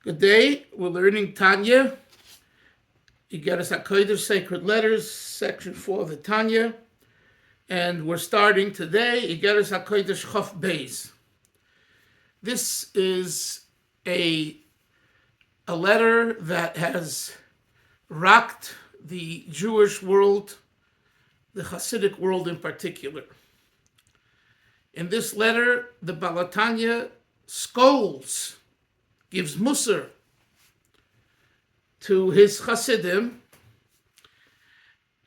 Good day. We're learning Tanya, Igeres HaKodesh, Sacred Letters, Section 4 of the Tanya. And we're starting today, Igeres HaKodesh Chof Beis. This is a letter that has rocked the Jewish world, the Hasidic world in particular. In this letter, the Baal Tanya scolds, gives musar to his Hasidim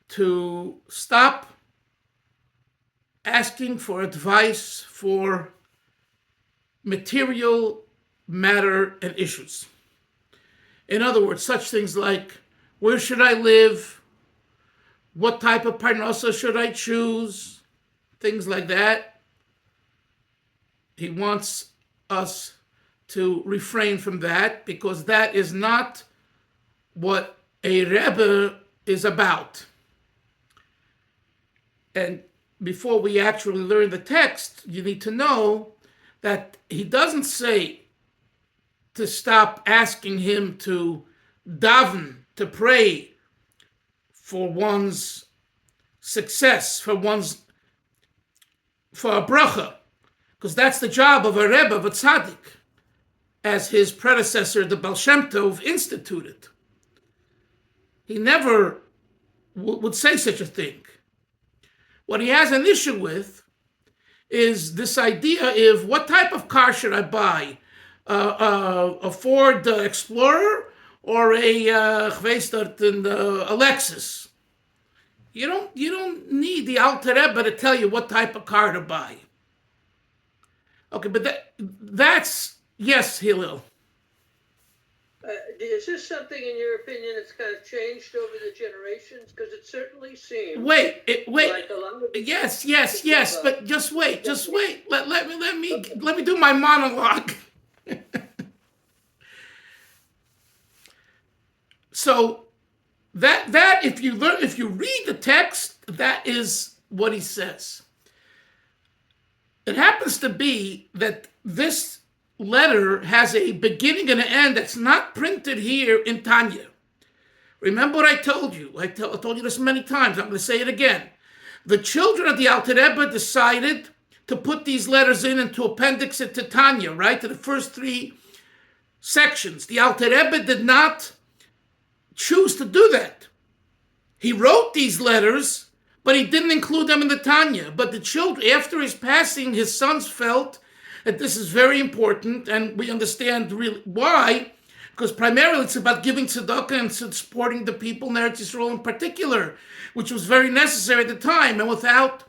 to stop asking for advice for material matter and issues. In other words, such things like, where should I live? What type of parnasa should I choose? Things like that. He wants us to refrain from that, because that is not what a Rebbe is about. And before we actually learn the text, you need to know that he doesn't say to stop asking him to daven, to pray for one's success, for a bracha, because that's the job of a Rebbe, of a tzaddik, as his predecessor, the Baal Shem Tov, instituted. He never would say such a thing. What he has an issue with is this idea of what type of car should I buy? A Ford Explorer or a Lexus? You don't need the Alter Rebbe to tell you what type of car to buy. Okay, but that's yes, Hillel. Is this something, in your opinion, that's kind of changed over the generations? Because it certainly seems. Wait. Like a lot of Yes. But just wait. Let me do my monologue. So that if you read the text, that is what he says. It happens to be that this letter has a beginning and an end that's not printed here in Tanya. Remember what I told you? I told you this many times. I'm going to say it again. The children of the Alter Rebbe decided to put these letters in to appendix it to Tanya, right? To the first three sections. The Alter Rebbe did not choose to do that. He wrote these letters, but he didn't include them in the Tanya. But the children, after his passing, his sons felt that this is very important, and we understand really why, because primarily it's about giving tzedakah and supporting the people in Eretz Yisrael in particular, which was very necessary at the time. And without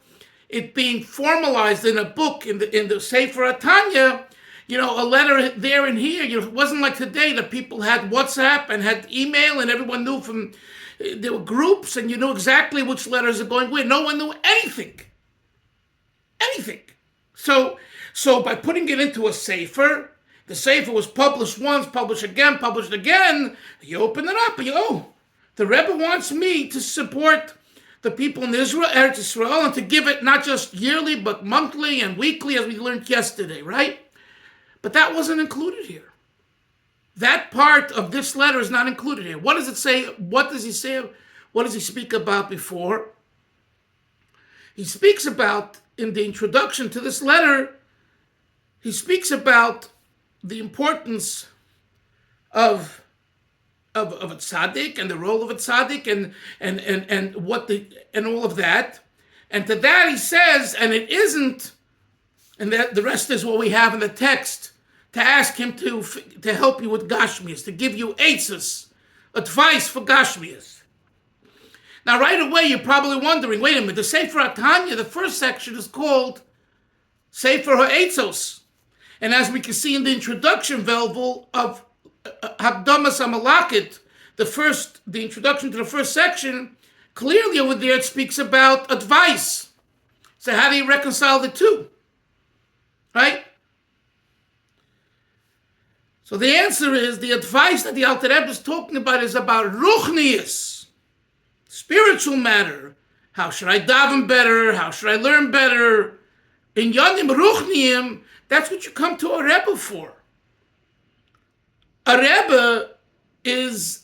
it being formalized in a book, in the Sefer HaTanya, a letter there and here, it wasn't like today that people had WhatsApp and had email, and everyone knew there were groups, and you knew exactly which letters are going where. No one knew anything. So by putting it into a sefer, the sefer was published once, published again, you open it up, and the Rebbe wants me to support the people in Israel, Eretz Yisrael, and to give it not just yearly, but monthly and weekly, as we learned yesterday, right? But that wasn't included here. That part of this letter is not included here. What does it say? What does he say? What does he speak about before? He speaks about, in the introduction to this letter, he speaks about the importance of a tzaddik and the role of a tzaddik and all of that. And to that he says, and it isn't, and that the rest is what we have in the text, to ask him to help you with Gashmias, to give you eitzes, advice for Gashmias. Now, right away, you're probably wondering, wait a minute, the Sefer HaTanya, the first section is called Sefer HaEitzos. And as we can see in the introduction, Velvel, of Hakdamas HaMalakit, the introduction to the first section, clearly over there it speaks about advice. So how do you reconcile the two? Right? So the answer is, the advice that the Alter Rebbe is talking about is about ruchnius, spiritual matter. How should I daven better? How should I learn better? In Yanim Ruchniim, that's what you come to a Rebbe for. A Rebbe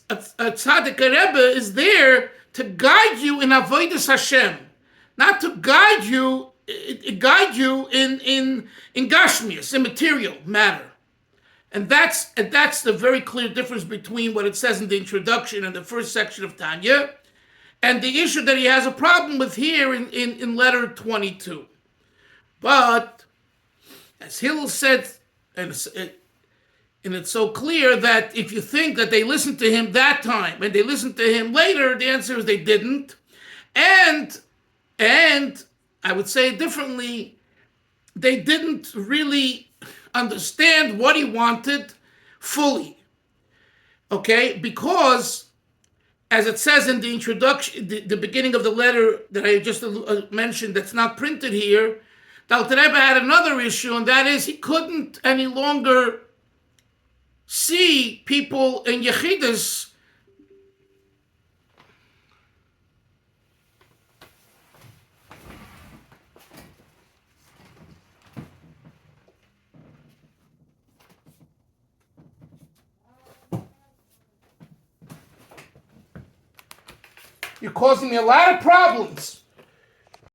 a tzaddik, a Rebbe, is there to guide you in avodas Hashem, not to guide you in gashmias, in material matter. And that's the very clear difference between what it says in the introduction and the first section of Tanya, and the issue that he has a problem with here in letter 22. But as Hillel said, and it's so clear that if you think that they listened to him that time and they listened to him later, the answer is they didn't. And I would say it differently, they didn't really understand what he wanted fully. Okay? Because, as it says in the introduction, the beginning of the letter that I just mentioned that's not printed here, the Alter Rebbe had another issue, and that is he couldn't any longer see people in Yechidus You're causing me a lot of problems.